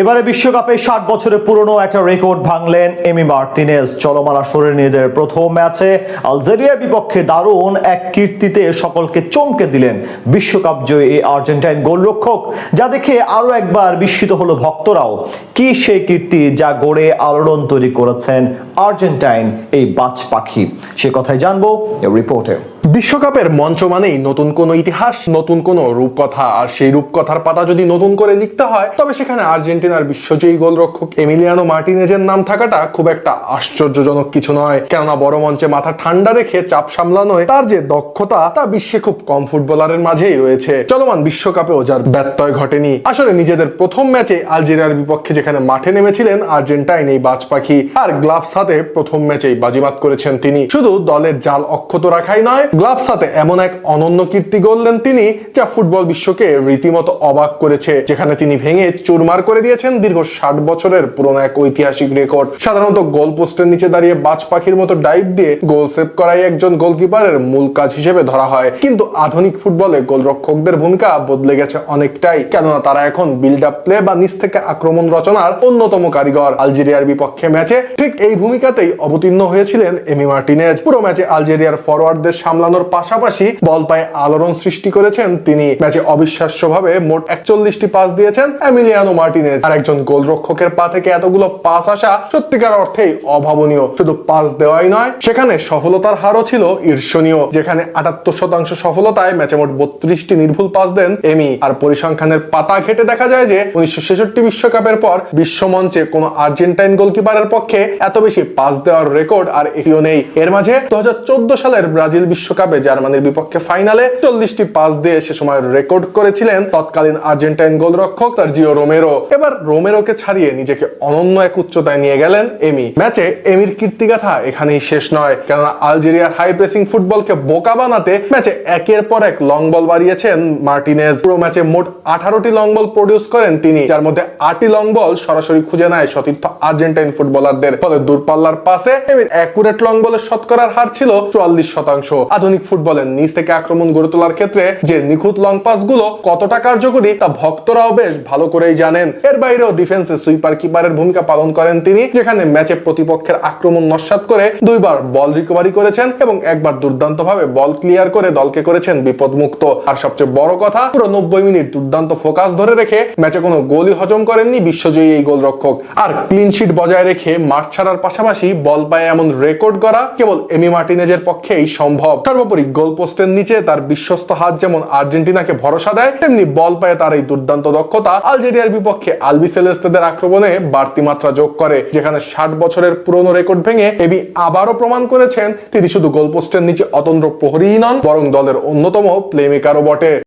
এবারে বিশ্বকাপে 60 বছরের পুরনো একটা রেকর্ড ভাঙলেন এমি মার্টিনেজ। চলমান আসরের নিজেদের প্রথম ম্যাচে আলজেরিয়ার বিপক্ষে দারুণ এক কীর্তিতে সকলকে চমকে দিলেন বিশ্বকাপ জয়ী এই আর্জেন্টাইন গোলরক্ষক, যা দেখে আরো একবার বিস্মিত হলো ভক্তরাও। কি সেই কীর্তি যা গড়ে আলোড়ন তৈরি করেছেন আর্জেন্টাইন এই বাজ পাখি, সে কথাই জানবো এই রিপোর্টে। বিশ্বকাপের মঞ্চ মানেই নতুন কোনো ইতিহাস, নতুন কোনো রূপকথা। আর সেই রূপকথার পাতা যদি নতুন করে লিখতে হয়, তবে সেখানে আর্জেন্টিনার বিশ্বজয়ী গোলরক্ষক এমিলিয়ানো মার্টিনেজের নাম থাকাটা খুব একটা আশ্চর্যজনক কিছু নয়। কেননা বড় মঞ্চে মাথা ঠান্ডা রেখে চাপ সামলানোয় তার যে দক্ষতা, তা বিশ্বে খুব কম ফুটবলারের মাঝেই রয়েছে। চলমান বিশ্বকাপেও যার ব্যত্যয় ঘটেনি। আসলে নিজেদের প্রথম ম্যাচে আলজেরিয়ার বিপক্ষে যেখানে মাঠে নেমেছিলেন আর্জেন্টাইন এই বাজ পাখি, আর গ্লাভস হাতে প্রথম ম্যাচেই বাজিমাত করেছেন তিনি। শুধু দলের জাল অক্ষত রাখাই নয়, গ্লাভস হাতে এমন এক অনন্য কীর্তি গড়লেন তিনি, যা ফুটবল বিশ্বকে রীতিমতো অবাক করেছে। যেখানে তিনি ভেঙে চুরমার করে দিয়েছেন দীর্ঘ 60 বছরের পুরনো এক ঐতিহাসিক রেকর্ড। সাধারণত গোল পোস্টের নিচে দাঁড়িয়ে বাজ পাখির মতো ডাইভ দিয়ে গোল সেভ করাই একজন গোলকিপারের মূল কাজ হিসেবে ধরা হয়, কিন্তু আধুনিক ফুটবলে গোলরক্ষকদের ভূমিকা বদলে গেছে অনেকটাই। কেননা তারা এখন বিল্ড আপ প্লে বা নিচ থেকে আক্রমণ রচনার অন্যতম কারিগর। আলজেরিয়ার বিপক্ষে ম্যাচে ঠিক এই ভূমিকাতেই অবতীর্ণ হয়েছিলেন এমি মার্টিনেজ। পুরো ম্যাচে আলজেরিয়ার ফরওয়ার্ডদের সামলানোর পাশাপাশি বল পায়ে আলোড়ন সৃষ্টি করেছেন তিনি। ম্যাচে অবিশ্বাস্যভাবে মোট 41টি পাস দিয়েছেন এমিলিয়ানো মার্টিনেজ। আর একজন গোলরক্ষকের পা থেকে এতগুলো পাস আসা সত্যিকার অর্থেই অভাবনীয়। শুধু পাস দেওয়াই নয়, সেখানে সফলতার হারও ছিল ঈর্ষণীয়। যেখানে 78% সফলতায় ম্যাচে মোট 32টি নির্ভুল পাস দেন এমি। আর পরিসংখ্যানের পাতা ঘেটে দেখা যায় যে 1966 বিশ্বকাপের পর বিশ্বমঞ্চে কোনো আর্জেন্টাইন গোলকিপারের পক্ষে এত বেশি পাস দেওয়ার রেকর্ড আর এটিও নেই। এর মাঝে 2014 সালের ব্রাজিল বিশ্বকাপে জার্মানির বিপক্ষে ফাইনালে 40টি পাস দিয়ে সে সময় রেকর্ড করেছিলেন তৎকালীন আর্জেন্টাইন গোলরক্ষক সার্জিও রোমেরো। এবার রোমেরোকে ছাড়িয়ে নিজেকে অনন্য এক উচ্চতায় নিয়ে গেলেন এমি। ম্যাচে এমির কীর্তিগাথা এখানেই শেষ নয়, কেননা আলজেরিয়ার হাই প্রেসিং ফুটবলকে বোকা বানাতে ম্যাচে একের পর এক লং বল বাড়িয়েছেন মার্টিনেজ। পুরো ম্যাচে মোট 18টি লং বল প্রডিউস করেন তিনি, যার মধ্যে 8টি লং বল সরাসরি খুঁজে নেয় সতীর্থ আর্জেন্টাইন ফুটবলারদের। ফলে দূরপাল্লার পাসে এমির অ্যাকুরেট লং বলের শতকরার হার ছিল 44%। আধুনিক ফুটবলের নিচ থেকে আক্রমণ গড়ে তোলার ক্ষেত্রে যে নিখুঁত লং পাস গুলো কতটা কার্যকরী, তা ভক্তরাও বেশ ভালো করেই জানেন। এর বাইরেও ডিফেন্সে সুইপার কিপারের ভূমিকা পালন করেন তিনি, যেখানে ম্যাচে প্রতিপক্ষের আক্রমণ নস্যাৎ করে 2বার বল রিকভারি করেছেন এবং একবার দুর্দান্তভাবে বল ক্লিয়ার করে দলকে করেছেন বিপদমুক্ত। আর সবচেয়ে বড় কথা, পুরো 90 মিনিট দুর্দান্ত ফোকাস ধরে রেখে ম্যাচে কোনো গোলই হজম করেননি বিশ্বজয়ী এই গোলরক্ষক। আর ক্লিন শিট বজায় রেখে মাঠ ছাড়ার পাশাপাশি বল পায়ে এমন রেকর্ড করা কেবল এমি মার্টিনেজের পক্ষেই সম্ভব। সর্বোপরি গোল পোস্টের নিচে তার বিশ্বস্ত হাত যেমন আর্জেন্টিনাকে ভরসা দেয়, তেমনি বল পায়ে তার এই দুর্দান্ত দক্ষতা আলজেরিয়ার বিপক্ষে আলবিসেলেস্তেদের আক্রমণে বাড়তি মাত্রা যোগ করে। যেখানে 60 বছরের পুরনো রেকর্ড ভেঙে এমি আবারও প্রমাণ করেছেন তিনি শুধু গোল পোস্টের নিচে অতন্দ্র প্রহরীই নন, বরং দলের অন্যতম প্লেমেকারও বটে।